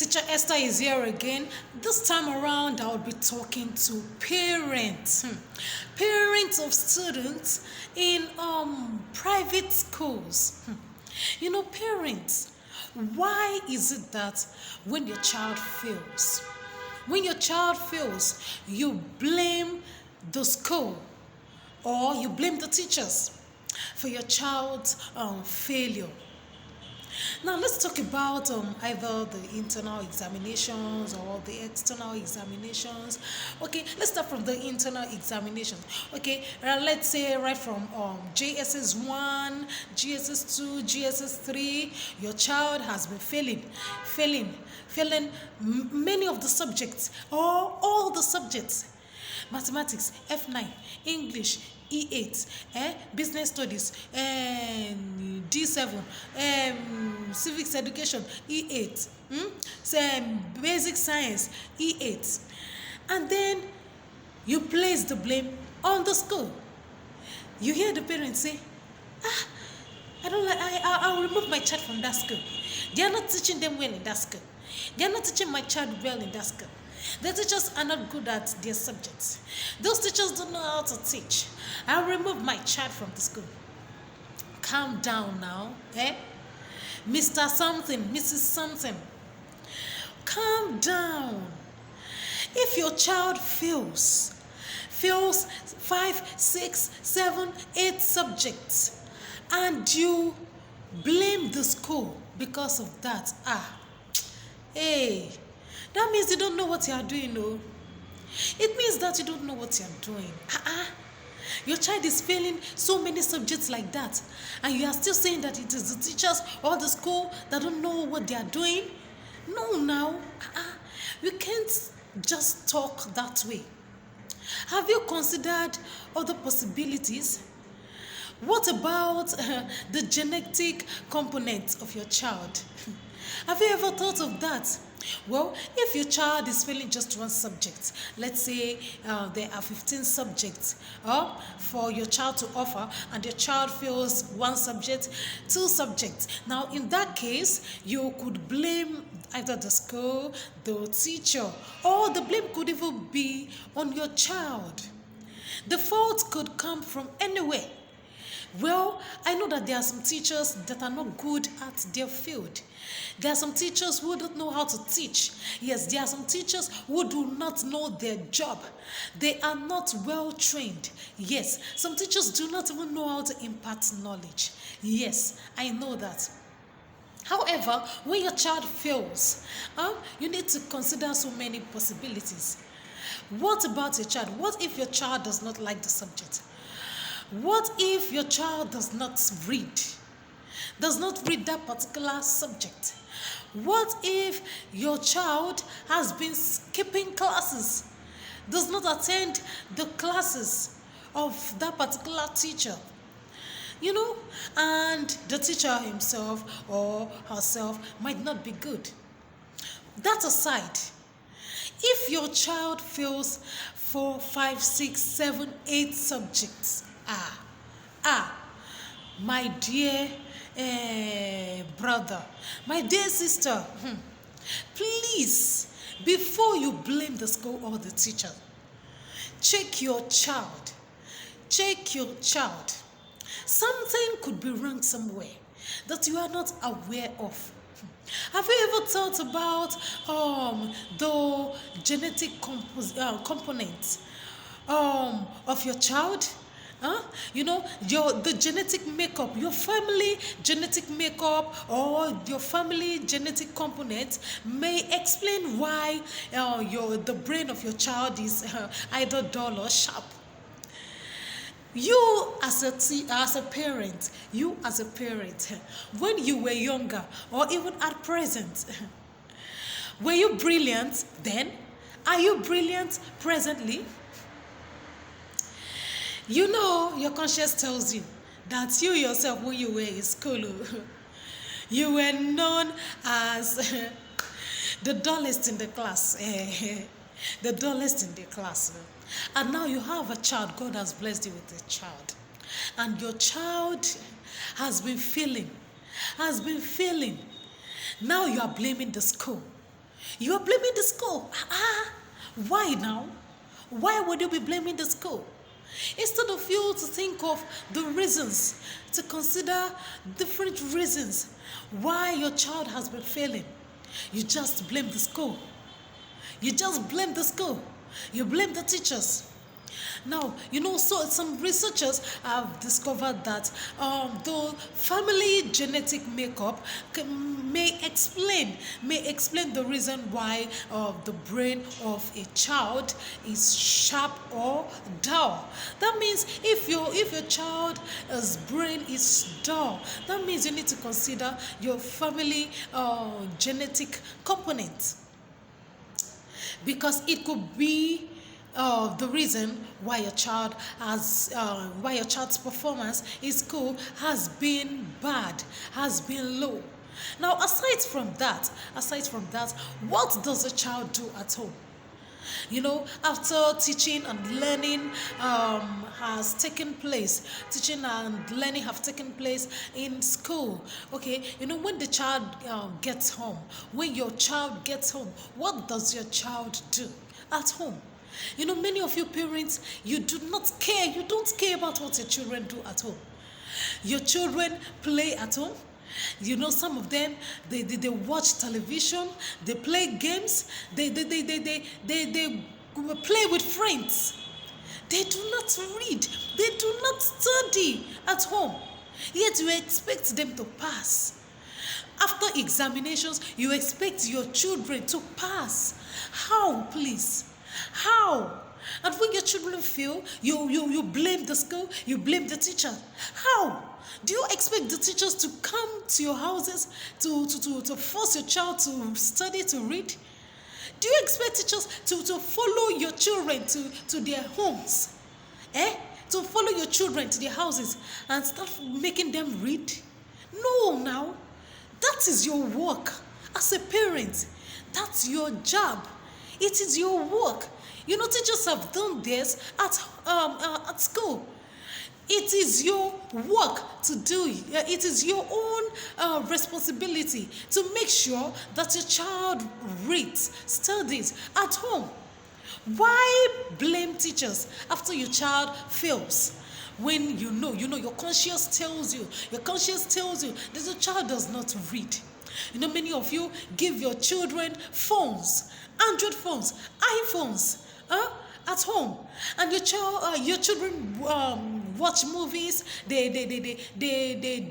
Teacher Esther is here again. This time around, I'll be talking to parents. Parents of students in private schools. Parents, why is it that when your child fails, you blame the school or you blame the teachers for your child's failure? Now let's talk about either the internal examinations or the external examinations. Okay, let's start from the internal examinations. Okay, let's say right from JSS 1, GSS 2, GSS 3, your child has been failing many of the subjects or all the subjects. Mathematics, F9, English, E8, business studies, D7, civics education, E8, basic science, E8. And then you place the blame on the school. You hear the parents say, I don't like, I'll remove my child from that school. They are not teaching them well in that school. They are not teaching my child well in that school. The teachers are not good at their subjects. Those teachers don't know how to teach. I'll remove my child from the school. Calm down now, Mr. Something, Mrs. Something. Calm down. If your child fails 5, 6, 7, 8 subjects, and you blame the school because of that, that means you don't know what you are doing, no? It means that you don't know what you are doing. Your child is failing so many subjects like that, and you are still saying that it is the teachers or the school that don't know what they are doing? No, now. You can't just talk that way. Have you considered other possibilities? What about the genetic component of your child? Have you ever thought of that? Well, if your child is failing just one subject, let's say there are 15 subjects for your child to offer, and your child fails one subject, 2 subjects. Now, in that case, you could blame either the school, the teacher, or the blame could even be on your child. The fault could come from anywhere. Well, I know that there are some teachers that are not good at their field. There are some teachers who don't know how to teach. Yes, there are some teachers who do not know their job. They are not well trained. Yes, some teachers do not even know how to impart knowledge. Yes, I know that. However, when your child fails, you need to consider so many possibilities. What about your child? What if your child does not like the subject? What if your child does not read that particular subject? What if your child has been skipping classes, does not attend the classes of that particular teacher? And the teacher himself or herself might not be good. That aside, if your child fails 4, 5, 6, 7, 8 subjects, my dear brother, my dear sister, please, before you blame the school or the teacher, check your child. Something could be wrong somewhere that you are not aware of. Have you ever thought about the genetic components of your child? The genetic makeup, your family genetic makeup or your family genetic component may explain why the brain of your child is either dull or sharp. You as a parent, when you were younger or even at present, were you brilliant then? Are you brilliant presently? Your conscience tells you that you yourself, when you were in school, you were known as the dullest in the class. The dullest in the class. And now you have a child. God has blessed you with a child. And your child has been failing. Now you are blaming the school. You are blaming the school. Why now? Why would you be blaming the school? Instead of you to think of the reasons, to consider different reasons why your child has been failing, you just blame the school. You just blame the school. You blame the teachers. Now, so some researchers have discovered that the family genetic makeup may explain the reason why the brain of a child is sharp or dull. That means if your child's brain is dull, that means you need to consider your family genetic component, because it could be the reason why your child's performance in school has been bad, has been low. Now, aside from that, what does a child do at home? After teaching and learning has taken place, teaching and learning have taken place in school. Okay, when the child gets home, when your child gets home, what does your child do at home? Many of you parents, you do not care. You don't care about what your children do at home. Your children play at home. Some of them, they watch television, they play games, they play with friends. They do not read, they do not study at home. Yet you expect them to pass. After examinations, you expect your children to pass. How, please? How? And when your children fail, you blame the school, you blame the teacher. How? Do you expect the teachers to come to your houses to force your child to study, to read? Do you expect teachers to follow your children to their homes? To follow your children to their houses and start making them read? No, now. That is your work as a parent. That's your job. It is your work. Teachers have done this at school. It is your work to do. It is your own responsibility to make sure that your child reads, studies at home. Why blame teachers after your child fails? When your conscience tells you that your child does not read. Many of you give your children phones, Android phones, iPhones, at home, and your children watch movies. They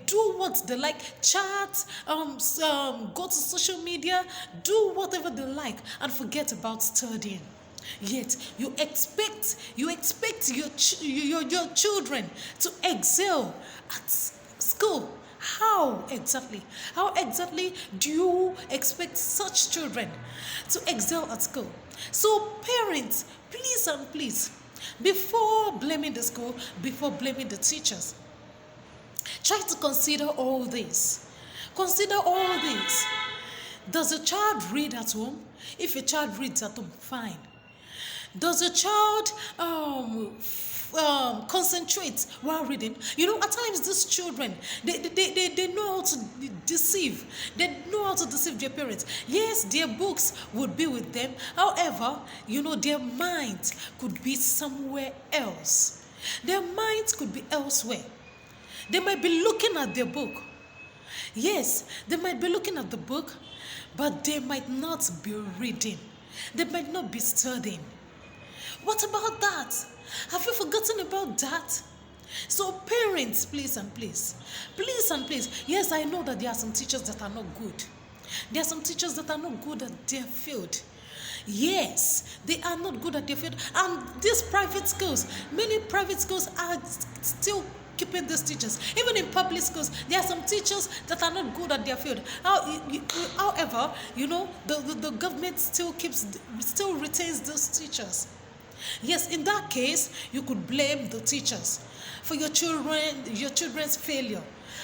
do what they like, chat, go to social media, do whatever they like, and forget about studying. Yet you expect your children to excel at school. How exactly do you expect such children to excel at school? So parents, please and please, before blaming the school, before blaming the teachers, try to consider all this. Consider all this. Does a child read at home? If a child reads at home, fine. Does a child concentrate while reading? At times these children, they know how to deceive. They know how to deceive their parents. Yes, their books would be with them. However, their minds could be somewhere else. Their minds could be elsewhere. They might be looking at their book. Yes, they might be looking at the book, but they might not be reading. They might not be studying. What about that? Have you forgotten about that? So parents, please and please. Yes, I know that there are some teachers that are not good. There are some teachers that are not good at their field. Yes, they are not good at their field. And these private schools, many private schools are still keeping these teachers. Even in public schools, there are some teachers that are not good at their field. However, the government still retains those teachers. Yes, in that case, you could blame the teachers for your children's failure.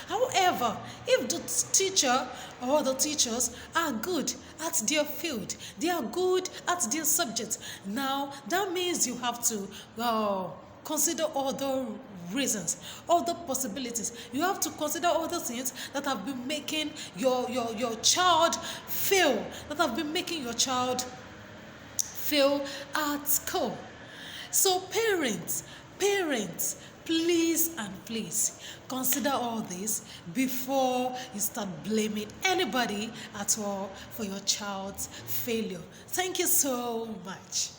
However, if the teacher or the teachers are good at their field, they are good at their subject, now that means you have to consider other reasons, other possibilities. You have to consider other things that have been making your child fail, that have been making your child fail at school. So parents, please and please consider all this before you start blaming anybody at all for your child's failure. Thank you so much.